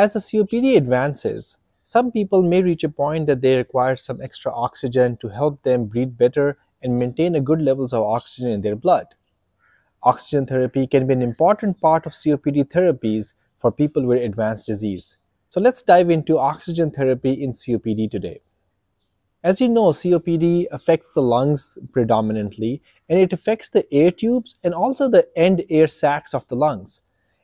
As the COPD advances, some people may reach a point that they require some extra oxygen to help them breathe better and maintain a good levels of oxygen in their blood. Oxygen therapy can be an important part of COPD therapies for people with advanced disease. So let's dive into oxygen therapy in COPD today. As you know, COPD affects the lungs predominantly, and it affects the air tubes and also the end air sacs of the lungs.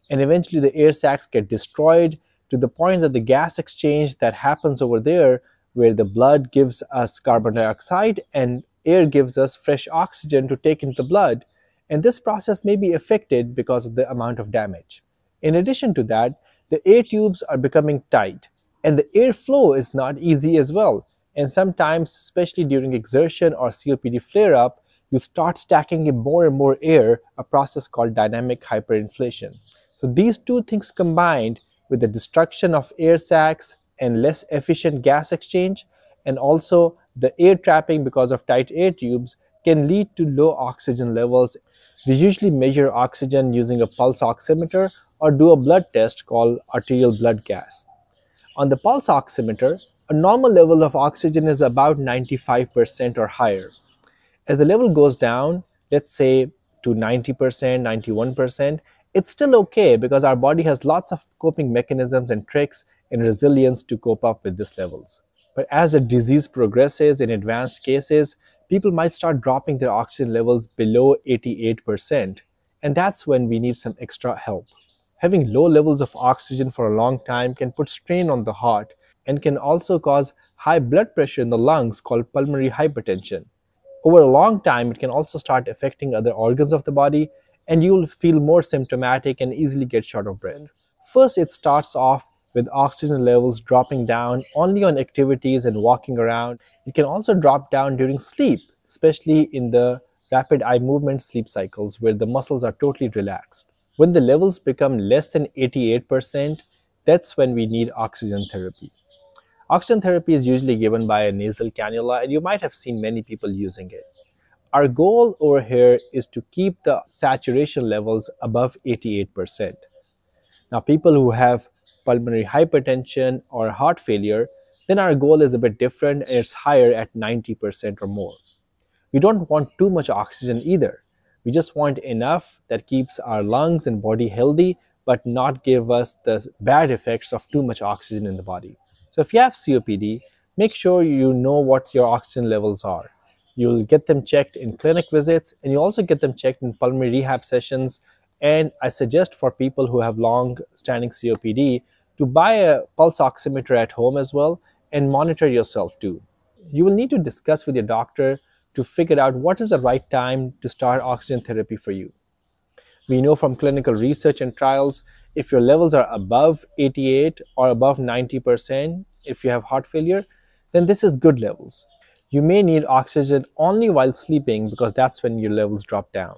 And eventually the air sacs get destroyed to the point that the gas exchange that happens over there, where the blood gives us carbon dioxide and air gives us fresh oxygen to take into the blood, and this process may be affected because of the amount of damage. In addition to that, the air tubes are becoming tight, and the airflow is not easy as well. And sometimes, especially during exertion or COPD flare-up, you start stacking in more and more air, a process called dynamic hyperinflation. So these two things combined with the destruction of air sacs and less efficient gas exchange, and also the air trapping because of tight air tubes, can lead to low oxygen levels. We usually measure oxygen using a pulse oximeter or do a blood test called arterial blood gas. On the pulse oximeter, a normal level of oxygen is about 95% or higher. As the level goes down, let's say to 90%, 91%, it's still okay because our body has lots of coping mechanisms and tricks and resilience to cope up with these levels. But as the disease progresses in advanced cases, people might start dropping their oxygen levels below 88%, and that's when we need some extra help. Having low levels of oxygen for a long time can put strain on the heart and can also cause high blood pressure in the lungs called pulmonary hypertension. Over a long time, it can also start affecting other organs of the body, and you'll feel more symptomatic and easily get short of breath. First, it starts off with oxygen levels dropping down only on activities and walking around. It can also drop down during sleep, especially in the rapid eye movement sleep cycles where the muscles are totally relaxed. When the levels become less than 88%, that's when we need oxygen therapy. Oxygen therapy is usually given by a nasal cannula, and you might have seen many people using it. Our goal over here is to keep the saturation levels above 88%. Now, people who have pulmonary hypertension or heart failure, then our goal is a bit different and it's higher at 90% or more. We don't want too much oxygen either. We just want enough that keeps our lungs and body healthy, but not give us the bad effects of too much oxygen in the body. So if you have COPD, make sure you know what your oxygen levels are. You'll get them checked in clinic visits, and you also get them checked in pulmonary rehab sessions. And I suggest for people who have long-standing COPD to buy a pulse oximeter at home as well and monitor yourself too. You will need to discuss with your doctor to figure out what is the right time to start oxygen therapy for you. We know from clinical research and trials, if your levels are above 88 or above 90%, if you have heart failure, then this is good levels. You may need oxygen only while sleeping because that's when your levels drop down.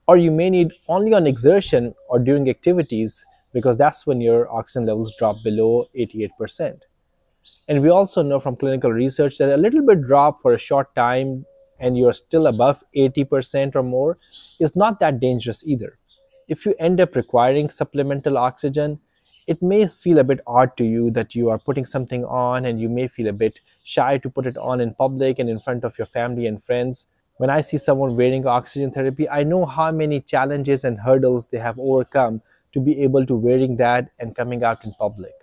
Or you may need only on exertion or during activities because that's when your oxygen levels drop below 88%. And we also know from clinical research that a little bit drop for a short time and you're still above 80% or more is not that dangerous either. If you end up requiring supplemental oxygen, it may feel a bit odd to you that you are putting something on, and you may feel a bit shy to put it on in public and in front of your family and friends. When I see someone wearing oxygen therapy, I know how many challenges and hurdles they have overcome to be able to wearing that and coming out in public.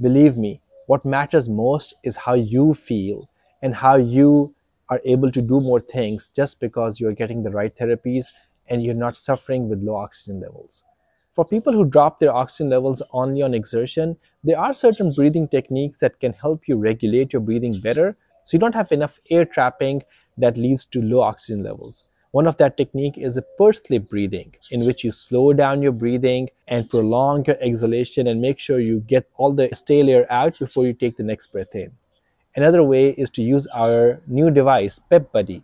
Believe me, what matters most is how you feel and how you are able to do more things just because you're getting the right therapies and you're not suffering with low oxygen levels. For people who drop their oxygen levels only on exertion, there are certain breathing techniques that can help you regulate your breathing better so you don't have enough air trapping that leads to low oxygen levels. One of that technique is a pursed lip breathing, in which you slow down your breathing and prolong your exhalation and make sure you get all the stale air out before you take the next breath in. Another way is to use our new device, PEP Buddy.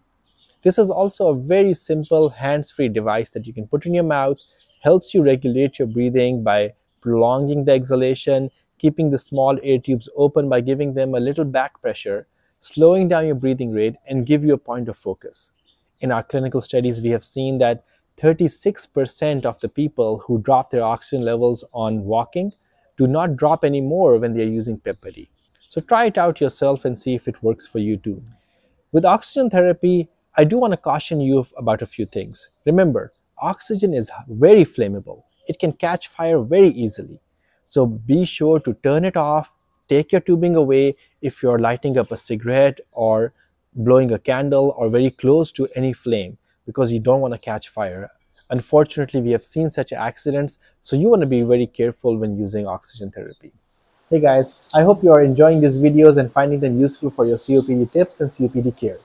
This is also a very simple hands-free device that you can put in your mouth, helps you regulate your breathing by prolonging the exhalation, keeping the small air tubes open by giving them a little back pressure, slowing down your breathing rate, and give you a point of focus. In our clinical studies, we have seen that 36% of the people who drop their oxygen levels on walking do not drop anymore when they are using PEP Buddy. So try it out yourself and see if it works for you too. With oxygen therapy, I do want to caution you about a few things. Remember, oxygen is very flammable. It can catch fire very easily. So be sure to turn it off, take your tubing away if you're lighting up a cigarette or blowing a candle or very close to any flame, because you don't want to catch fire. Unfortunately, we have seen such accidents, so you want to be very careful when using oxygen therapy. Hey guys, I hope you are enjoying these videos and finding them useful for your COPD tips and COPD care.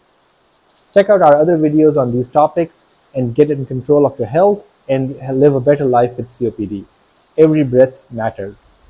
Check out our other videos on these topics and get in control of your health and live a better life with COPD. Every breath matters.